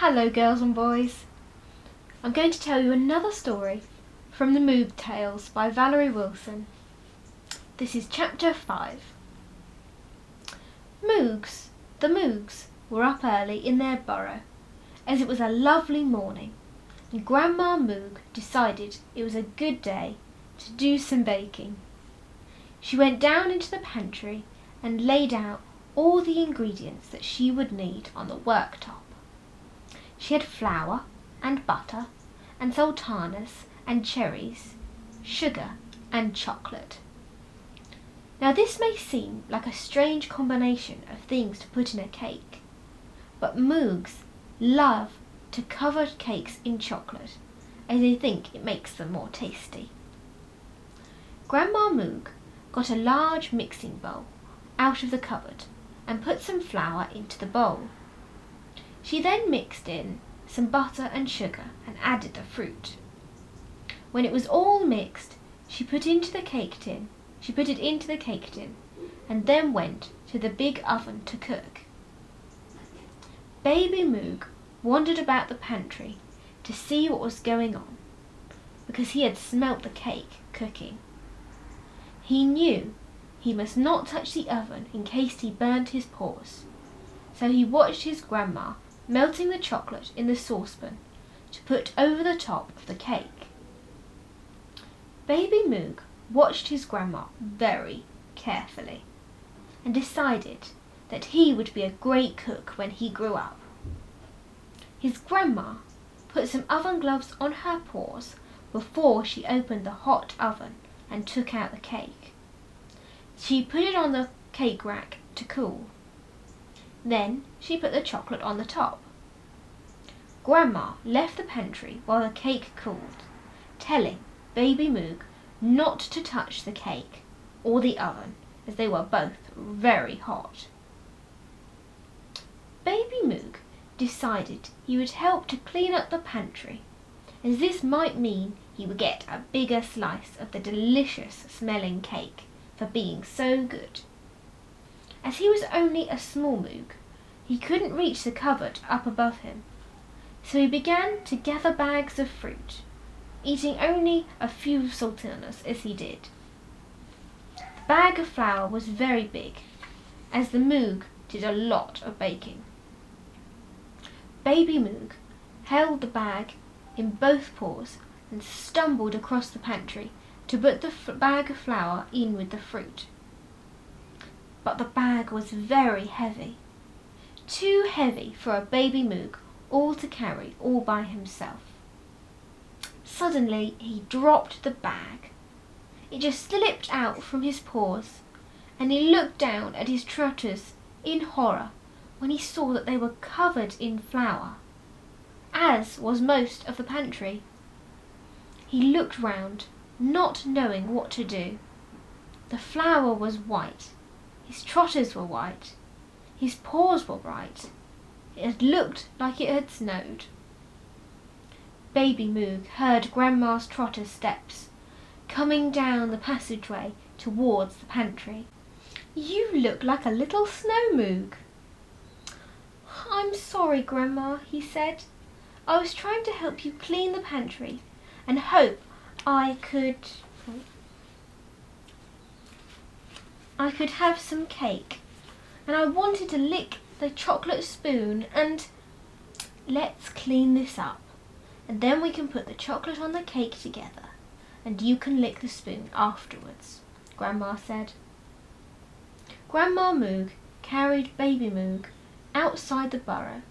Hello girls and boys. I'm going to tell you another story from the Moog Tails by Valerie Wilson. This is chapter 5. The Moogs were up early in their burrow, as it was a lovely morning, and Grandma Moog decided it was a good day to do some baking. She went down into the pantry and laid out all the ingredients that she would need on the worktop. She had flour and butter and sultanas and cherries, sugar and chocolate. Now this may seem like a strange combination of things to put in a cake, but Moogs love to cover cakes in chocolate as they think it makes them more tasty. Grandma Moog got a large mixing bowl out of the cupboard and put some flour into the bowl. She then mixed in some butter and sugar and added the fruit. When it was all mixed, she put it into the cake tin and then went to the big oven to cook. Baby Moog wandered about the pantry to see what was going on, because he had smelt the cake cooking. He knew he must not touch the oven in case he burned his paws, so he watched his grandma melting the chocolate in the saucepan to put over the top of the cake. Baby Moog watched his grandma very carefully and decided that he would be a great cook when he grew up. His grandma put some oven gloves on her paws before she opened the hot oven and took out the cake. She put it on the cake rack to cool. Then she put the chocolate on the top. Grandma left the pantry while the cake cooled, telling Baby Moog not to touch the cake or the oven as they were both very hot. Baby Moog decided he would help to clean up the pantry, as this might mean he would get a bigger slice of the delicious smelling cake for being so good. As he was only a small Moog, he couldn't reach the cupboard up above him, so he began to gather bags of fruit, eating only a few sultanas as he did. The bag of flour was very big, as the Moog did a lot of baking. Baby Moog held the bag in both paws and stumbled across the pantry to put the bag of flour in with the fruit. But the bag was very heavy, too heavy for a Baby Moog all to carry all by himself. Suddenly he dropped the bag. It just slipped out from his paws, and he looked down at his trotters in horror when he saw that they were covered in flour, as was most of the pantry. He looked round, not knowing what to do. The flour was white, his trotters were white, his paws were bright. It had looked like it had snowed. Baby Moog heard Grandma's trotter steps coming down the passageway towards the pantry. "You look like a little snow Moog." "I'm sorry, Grandma," he said. "I was trying to help you clean the pantry and hope I could have some cake, and I wanted to lick the chocolate spoon and—" "Let's clean this up, and then we can put the chocolate on the cake together, and you can lick the spoon afterwards," Grandma said. Grandma Moog carried Baby Moog outside the burrow,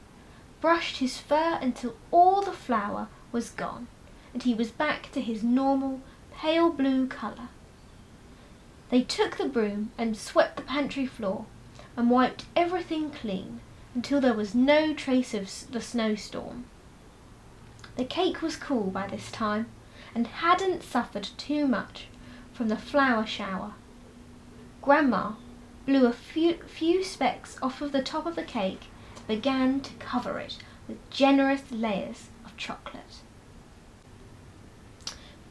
brushed his fur until all the flour was gone, and he was back to his normal pale blue colour. They took the broom and swept the pantry floor and wiped everything clean until there was no trace of the snowstorm. The cake was cool by this time and hadn't suffered too much from the flour shower. Grandma blew a few specks off of the top of the cake and began to cover it with generous layers of chocolate.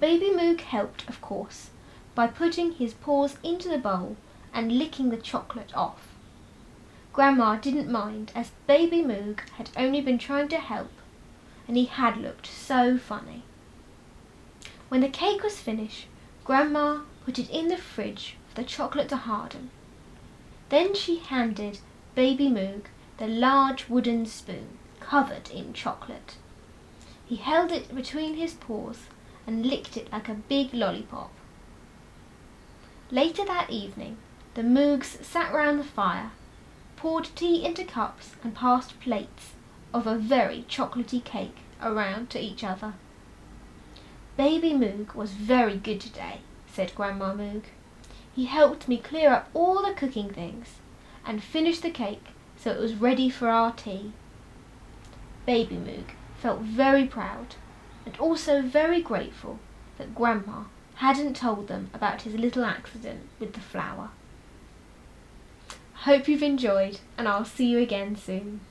Baby Moog helped, of course, by putting his paws into the bowl and licking the chocolate off. Grandma didn't mind, as baby Moog had only been trying to help, and he had looked so funny. When the cake was finished, Grandma put it in the fridge for the chocolate to harden. Then she handed baby Moog the large wooden spoon covered in chocolate. He held it between his paws and licked it like a big lollipop. Later that evening, the Moogs sat round the fire, poured tea into cups and passed plates of a very chocolatey cake around to each other. Baby Moog was very good today, said Grandma Moog. He helped me clear up all the cooking things and finish the cake so it was ready for our tea. Baby Moog felt very proud and also very grateful that Grandma hadn't told them about his little accident with the flour. Hope you've enjoyed, and I'll see you again soon.